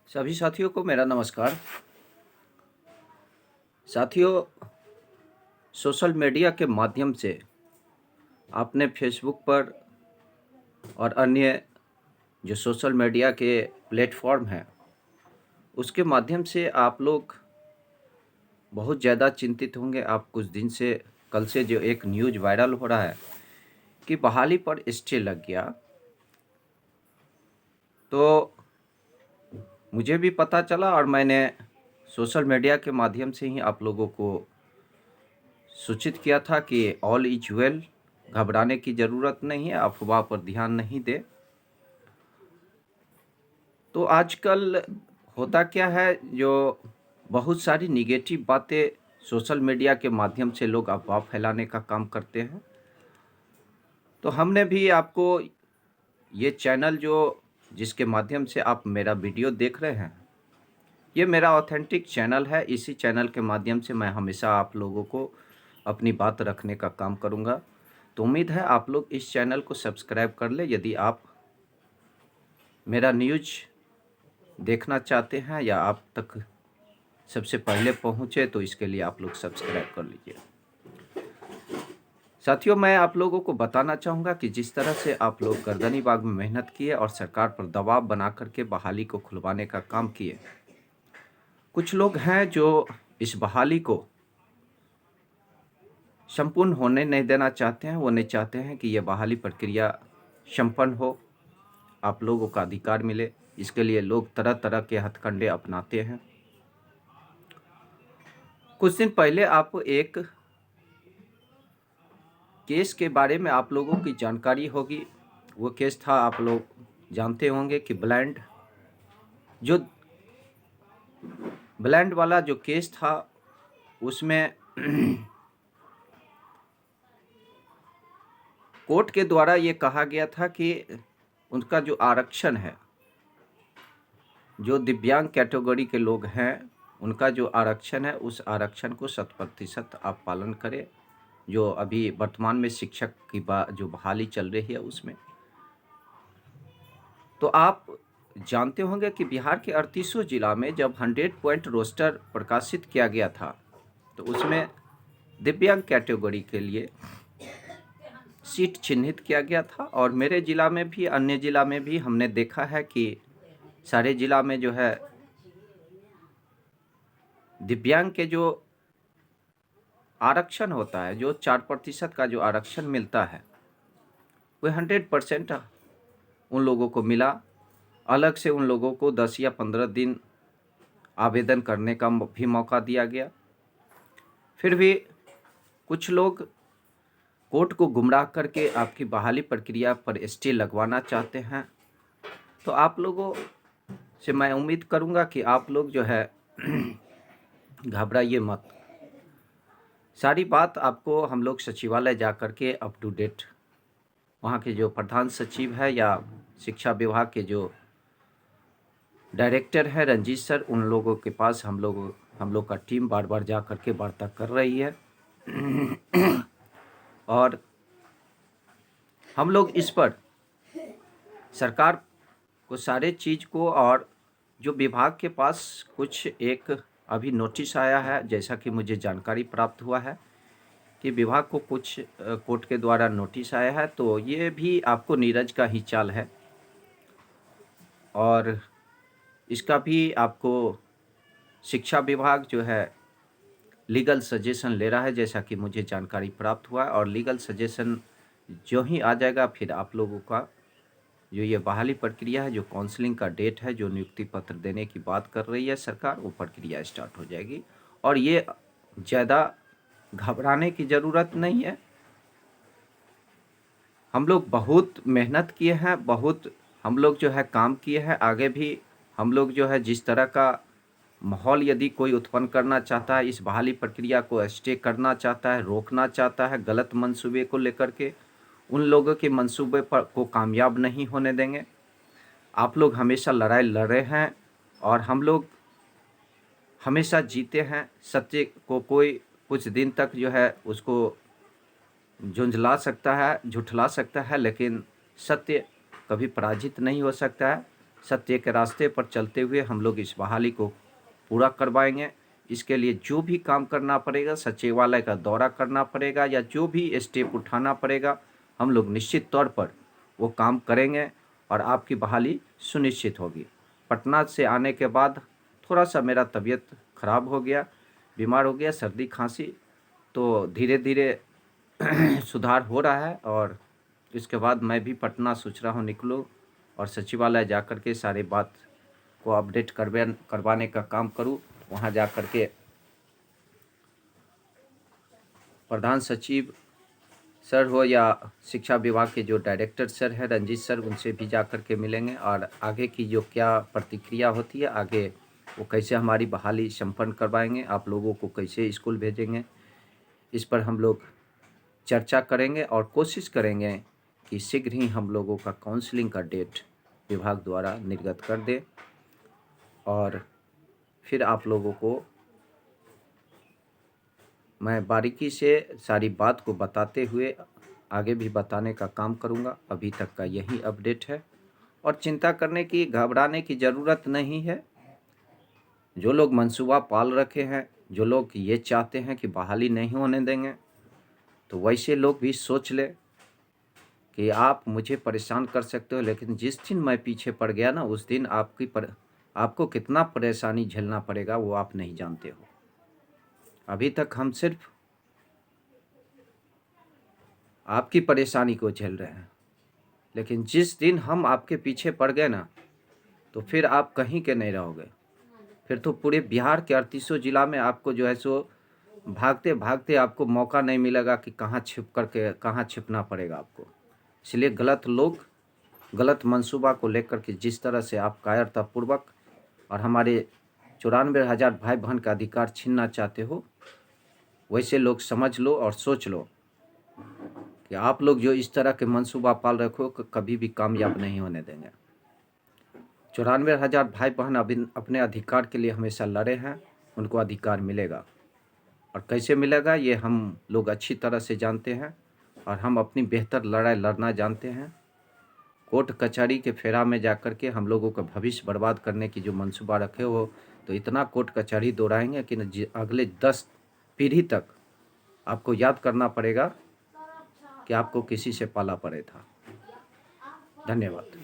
सभी साथियों को मेरा नमस्कार। साथियों, सोशल मीडिया के माध्यम से आपने फेसबुक पर और अन्य जो सोशल मीडिया के प्लेटफॉर्म हैं, उसके माध्यम से आप लोग बहुत ज़्यादा चिंतित होंगे। आप कुछ दिन से कल से जो एक न्यूज़ वायरल हो रहा है कि बहाली पर स्टे लग गया, तो मुझे भी पता चला और मैंने सोशल मीडिया के माध्यम से ही आप लोगों को सूचित किया था कि ऑल इज वेल, घबराने की ज़रूरत नहीं है, अफवाह पर ध्यान नहीं दें। तो आजकल होता क्या है, जो बहुत सारी नेगेटिव बातें सोशल मीडिया के माध्यम से लोग अफवाह फैलाने का काम करते हैं। तो हमने भी आपको ये चैनल जो जिसके माध्यम से आप मेरा वीडियो देख रहे हैं, ये मेरा ऑथेंटिक चैनल है। इसी चैनल के माध्यम से मैं हमेशा आप लोगों को अपनी बात रखने का काम करूँगा। तो उम्मीद है आप लोग इस चैनल को सब्सक्राइब कर लें। यदि आप मेरा न्यूज़ देखना चाहते हैं या आप तक सबसे पहले पहुँचे, तो इसके लिए आप लोग सब्सक्राइब कर लीजिए। साथियों, मैं आप लोगों को बताना चाहूँगा कि जिस तरह से आप लोग गर्दनीबाग में मेहनत किए और सरकार पर दबाव बना करके बहाली को खुलवाने का काम किए, कुछ लोग हैं जो इस बहाली को संपूर्ण होने नहीं देना चाहते हैं। वो नहीं चाहते हैं कि यह बहाली प्रक्रिया संपन्न हो, आप लोगों का अधिकार मिले। इसके लिए लोग तरह तरह के हथकंडे अपनाते हैं। कुछ दिन पहले आप एक केस के बारे में आप लोगों की जानकारी होगी। वो केस था, आप लोग जानते होंगे कि जो ब्लैंड वाला जो केस था, उसमें कोर्ट के द्वारा ये कहा गया था कि उनका जो आरक्षण है, जो दिव्यांग कैटेगरी के लोग हैं, उनका जो आरक्षण है, उस आरक्षण को 100% आप पालन करें। जो अभी वर्तमान में शिक्षक की जो बहाली चल रही है उसमें, तो आप जानते होंगे कि बिहार के 38 जिला में जब 100 पॉइंट रोस्टर प्रकाशित किया गया था, तो उसमें दिव्यांग कैटेगरी के लिए सीट चिन्हित किया गया था। और मेरे ज़िला में भी, अन्य ज़िला में भी हमने देखा है कि सारे ज़िला में जो है दिव्यांग के जो आरक्षण होता है, जो 4% का जो आरक्षण मिलता है, वह 100% उन लोगों को मिला। अलग से उन लोगों को 10 या 15 दिन आवेदन करने का भी मौका दिया गया। फिर भी कुछ लोग कोर्ट को गुमराह करके आपकी बहाली प्रक्रिया पर स्टे लगवाना चाहते हैं। तो आप लोगों से मैं उम्मीद करूंगा कि आप लोग जो है घबराइए मत। सारी बात आपको हम लोग सचिवालय जा कर के अप टू डेट, वहाँ के जो प्रधान सचिव है या शिक्षा विभाग के जो डायरेक्टर है रंजीत सर, उन लोगों के पास हम लोग का टीम बार बार जा कर के वार्ता कर रही है। और हम लोग इस पर सरकार को सारे चीज़ को, और जो विभाग के पास कुछ एक अभी नोटिस आया है, जैसा कि मुझे जानकारी प्राप्त हुआ है कि विभाग को कुछ कोर्ट के द्वारा नोटिस आया है, तो ये भी आपको नीरज का ही चाल है और इसका भी आपको शिक्षा विभाग जो है लीगल सजेशन ले रहा है, जैसा कि मुझे जानकारी प्राप्त हुआ है। और लीगल सजेशन जो ही आ जाएगा, फिर आप लोगों का जो ये बहाली प्रक्रिया है, जो काउंसलिंग का डेट है, जो नियुक्ति पत्र देने की बात कर रही है सरकार, वो प्रक्रिया स्टार्ट हो जाएगी। और ये ज़्यादा घबराने की ज़रूरत नहीं है। हम लोग बहुत मेहनत किए हैं, बहुत हम लोग जो है काम किए हैं। आगे भी हम लोग जो है जिस तरह का माहौल यदि कोई उत्पन्न करना चाहता है, इस बहाली प्रक्रिया को स्टे करना चाहता है, रोकना चाहता है गलत मंसूबे को लेकर के, उन लोगों के मंसूबे पर को कामयाब नहीं होने देंगे। आप लोग हमेशा लड़ाई लड़ रहे हैं और हम लोग हमेशा जीते हैं। सत्य को कोई कुछ दिन तक जो है उसको झुंझला सकता है, झुठला सकता है, लेकिन सत्य कभी पराजित नहीं हो सकता है। सत्य के रास्ते पर चलते हुए हम लोग इस बहाली को पूरा करवाएंगे। इसके लिए जो भी काम करना पड़ेगा, सचिवालय का दौरा करना पड़ेगा या जो भी स्टेप उठाना पड़ेगा, हम लोग निश्चित तौर पर वो काम करेंगे और आपकी बहाली सुनिश्चित होगी। पटना से आने के बाद थोड़ा सा मेरा तबीयत खराब हो गया, बीमार हो गया, सर्दी खांसी, तो धीरे धीरे सुधार हो रहा है और इसके बाद मैं भी पटना सोच रहा हूँ निकलूँ और सचिवालय जा कर के सारे बात को अपडेट करवाने का काम करूँ। वहाँ जा कर के प्रधान सचिव सर हो या शिक्षा विभाग के जो डायरेक्टर सर है रंजीत सर, उनसे भी जा कर के मिलेंगे और आगे की जो क्या प्रतिक्रिया होती है, आगे वो कैसे हमारी बहाली संपन्न करवाएंगे, आप लोगों को कैसे स्कूल भेजेंगे, इस पर हम लोग चर्चा करेंगे और कोशिश करेंगे कि शीघ्र ही हम लोगों का काउंसलिंग का डेट विभाग द्वारा निर्गत कर दे और फिर आप लोगों को मैं बारीकी से सारी बात को बताते हुए आगे भी बताने का काम करूंगा। अभी तक का यही अपडेट है और चिंता करने की, घबराने की ज़रूरत नहीं है। जो लोग मंसूबा पाल रखे हैं, जो लोग ये चाहते हैं कि बहाली नहीं होने देंगे, तो वैसे लोग भी सोच ले कि आप मुझे परेशान कर सकते हो, लेकिन जिस दिन मैं पीछे पड़ गया ना, उस दिन आपको कितना परेशानी झेलना पड़ेगा वो आप नहीं जानते हो। अभी तक हम सिर्फ आपकी परेशानी को झेल रहे हैं, लेकिन जिस दिन हम आपके पीछे पड़ गए ना, तो फिर आप कहीं के नहीं रहोगे। फिर तो पूरे बिहार के 38 जिला में आपको जो है सो भागते भागते आपको मौका नहीं मिलेगा कि कहाँ छिपना पड़ेगा आपको। इसलिए गलत लोग गलत मंसूबा को लेकर के जिस तरह से आप कायरतापूर्वक और हमारे 94,000 भाई बहन का अधिकार छीनना चाहते हो, वैसे लोग समझ लो और सोच लो कि आप लोग जो इस तरह के मंसूबा पाल रखो कभी भी कामयाब नहीं होने देंगे। 94,000 भाई बहन अपने अधिकार के लिए हमेशा लड़े हैं, उनको अधिकार मिलेगा और कैसे मिलेगा ये हम लोग अच्छी तरह से जानते हैं और हम अपनी बेहतर लड़ाई लड़ना जानते हैं। कोर्ट कचहरी के फेरा में जाकर के हम लोगों का भविष्य बर्बाद करने की जो मंसूबा रखे हो, तो इतना कोर्ट कचहरी दौड़ाएंगे कि अगले 10 पीढ़ी तक आपको याद करना पड़ेगा कि आपको किसी से पाला पड़े था। धन्यवाद।